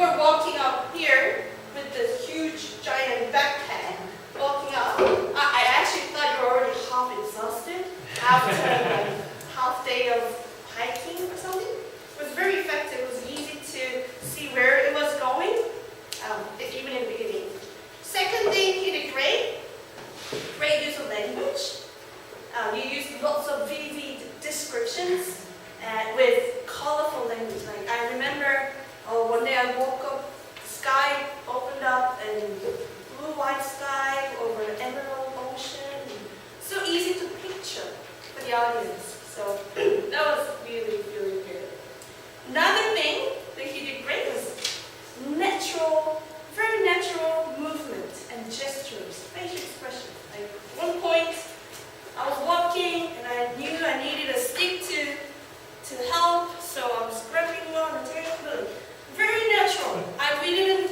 were walking up here with this huge, giant backpack, walking up, I actually thought you were already half exhausted after like half day of hiking or something. It was very effective. It was easy to see where it was going, even in the beginning. Second thing, he did great. Great use of language. You used lots of vivid descriptions with colorful language. Like I remember one day I woke up, the sky opened up and blue white sky over an emerald ocean. So easy to picture for the audience. So that was really, really good. Another thing that he did great was natural, very natural movement and gestures, facial expressions. Like at one point, I was walking and I knew I needed a stick to help, so I was grabbing one and taking it. Very natural. I didn't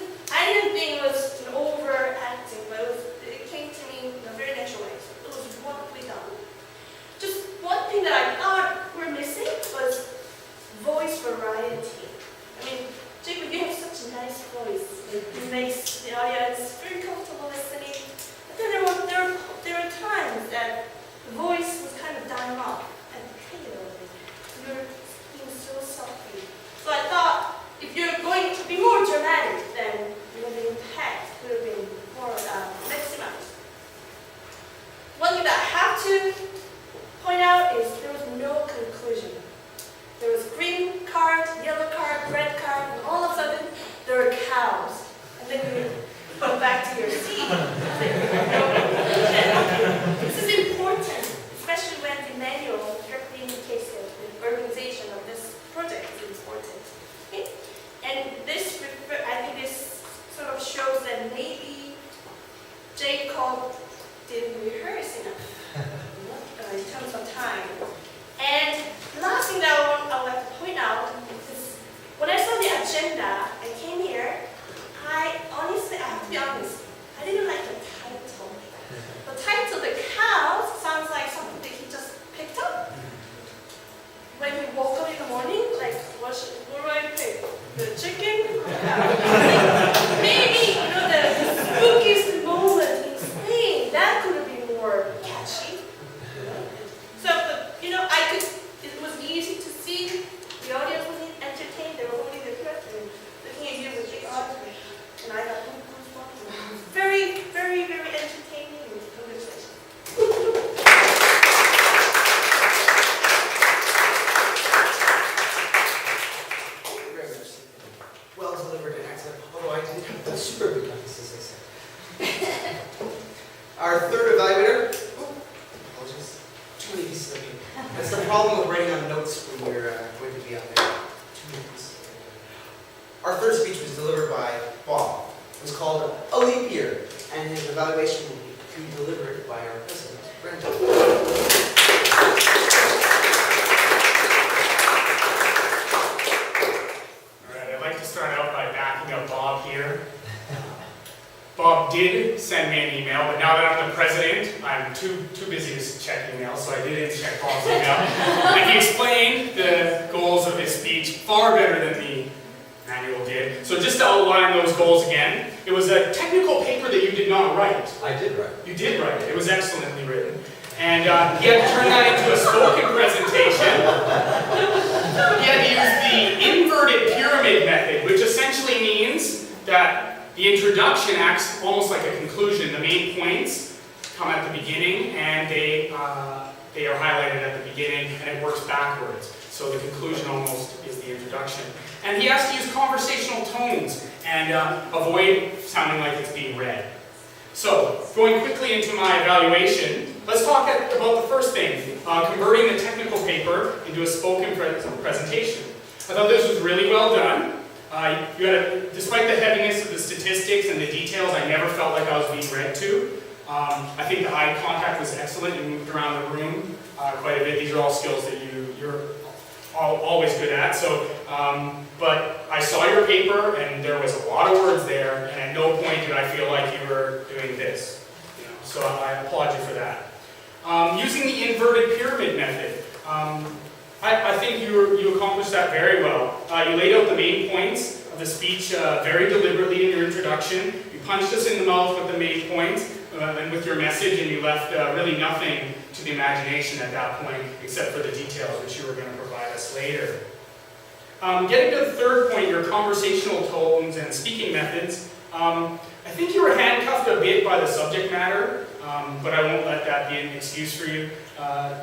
think it was an overacting, but it came to me in a very natural way. So it was wonderfully done. Just one thing that I thought were missing was voice variety. I mean, Jacob, you have such a nice voice. It makes the audience very comfortable listening. But then there were times that the voice was kind of dying off at the tail. You were speaking so softly. So I thought, if you're going to be more dramatic, then the impact could have been more maximized. One thing that I have to point out is there was no conclusion. There was green card, yellow card, red card, and all of a sudden there were cows. And then you go back to your seat. This is important, especially when the manual directly indicates that the organization of this project is important. Okay? And this, I think this sort of shows that maybe Jacob didn't rehearse enough in terms of time. And the last thing that I would like to point out is when I saw the agenda, I came here, I have to be honest, I didn't like the title. The title, The Cows, sounds like something that he just picked up. When we woke up in the morning, like, what do I pick? The chicken? Maybe, the spookiest moment in Spain, that could have been more catchy. So, but, it was easy to see. The audience was entertained. They were holding their breath and looking at you with big eyes. And I got goosebumps. Very, very, very entertaining conversation. Well delivered and excellent. Although I didn't have the super big emphasis, I said. Our third evaluator. Apologies. Too many pieces of paper. That's the problem with writing on notes when you're going to be on there. Too many pieces of paper. Our third speech was delivered by Bob. It was called A Leap Year, and his evaluation will be delivered by our president, Brenda. Start out by backing up Bob here. Bob did send me an email, but now that I'm the president, I'm too busy to check email, so I didn't check Bob's email. And he explained the goals of his speech far better than the manual did. So just to outline those goals again, it was a technical paper that you did not write. I did write. You did write it. It was excellently written. And he had to turn that into a spoken presentation. He had to use the inverted pyramid method, which essentially means that the introduction acts almost like a conclusion. The main points come at the beginning, and they are highlighted at the beginning, and it works backwards. So the conclusion almost is the introduction. And he has to use conversational tones and avoid sounding like it's being read. So, going quickly into my evaluation, let's talk about the first thing, converting the technical paper into a spoken presentation. I thought this was really well done. Despite the heaviness of the statistics and the details, I never felt like I was being read to. I think the eye contact was excellent. You moved around the room quite a bit. These are all skills that you're always good at. So, but I saw your paper, and there was a lot of words there, and at no point did I feel like you were doing this. So I applaud you for that. Using the inverted pyramid method, I think you accomplished that very well. You laid out the main points of the speech very deliberately in your introduction. You punched us in the mouth with the main points and with your message, and you left really nothing to the imagination at that point, except for the details which you were going to provide us later. Getting to the third point, your conversational tones and speaking methods. I think you were handcuffed a bit by the subject matter, but I won't let that be an excuse for you.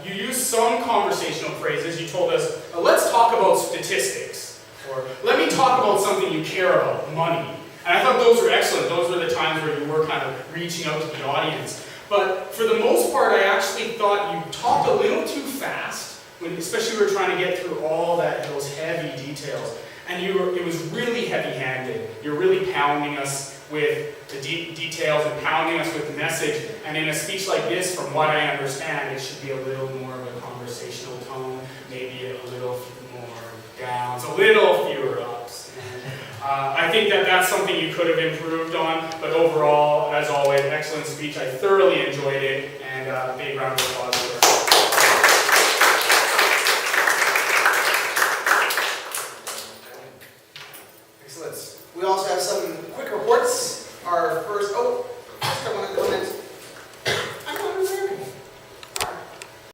You used some conversational phrases. You told us, let's talk about statistics, or let me talk about something you care about, money. And I thought those were excellent. Those were the times where you were kind of reaching out to the audience. But for the most part, I actually thought you talked a little too fast, especially when we were trying to get through all those heavy details. And it was really heavy-handed. You're really pounding us with the details and pounding us with the message. And in a speech like this, from what I understand, it should be a little more of a conversational tone, maybe a little more downs, a little fewer ups. I think that's something you could have improved on, but overall, as always, excellent speech. I thoroughly enjoyed it, and big round of applause.